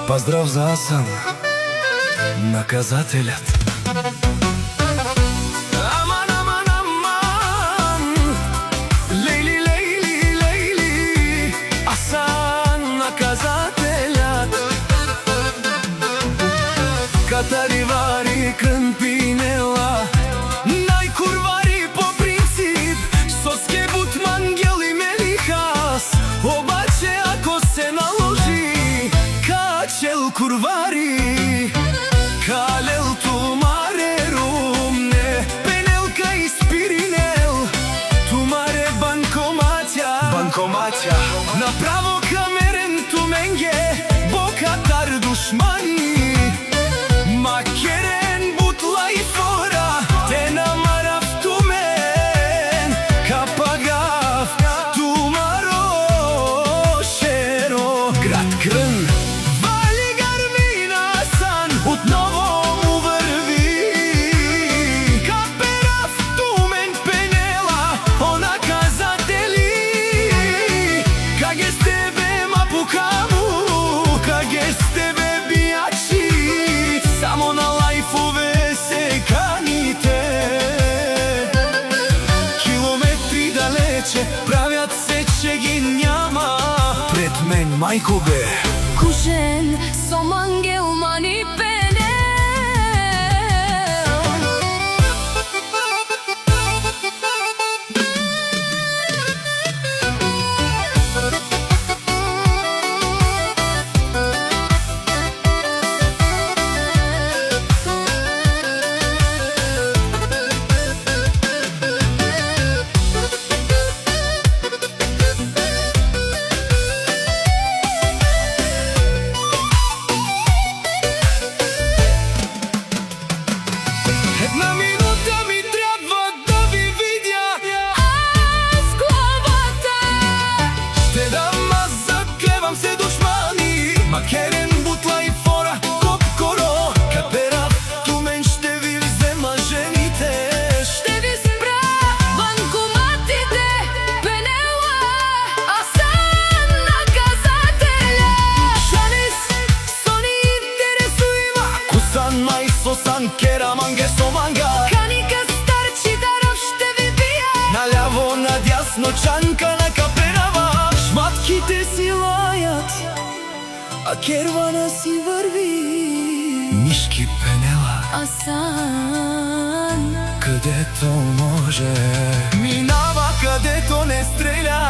Поздрав за Асан, наказателят. Аман, аман, аман, лейли, лейли, лейли, Асан, наказателят. Катаривари крн пинела, најкурвари по принцип, со скебут мангел и мелихас, обаче ако се наложи, качел курвари, калел тумаре румне, пенелка и спиринел, тумаре банкоматја, направо камерен туменге, бокатар душмани, макерен бутла и фора, те намарав тумен, капагав тумаро шеро, град крн. Вали гармина Асан, отново му върви, каперав тумен пенела, она казатели, каге с тебе мапукаму, каге с тебе биячи, само на лайфове се каните. Километри далече, правят се, че ги няма, пред мен майко бе Кушен со мангел мани пенел. Една минута ми трябва да ви видя, Аз главата ще дам, аз заклевам се душмани, макерен бутла и фора, копкоро, каперав тумен, ще ви взема жените. ще ви спра банкоматите, пенела, Асан, наказателя. Шанис, сони интересуема, кусан май сосан, кера манге со манга, Каника старчи дарав, ще ви бия. наляво надясно чанка на каперава. Шматките си лаят, а кервана си върви. Мишки пенела, Асан, където може, минава където не стреля.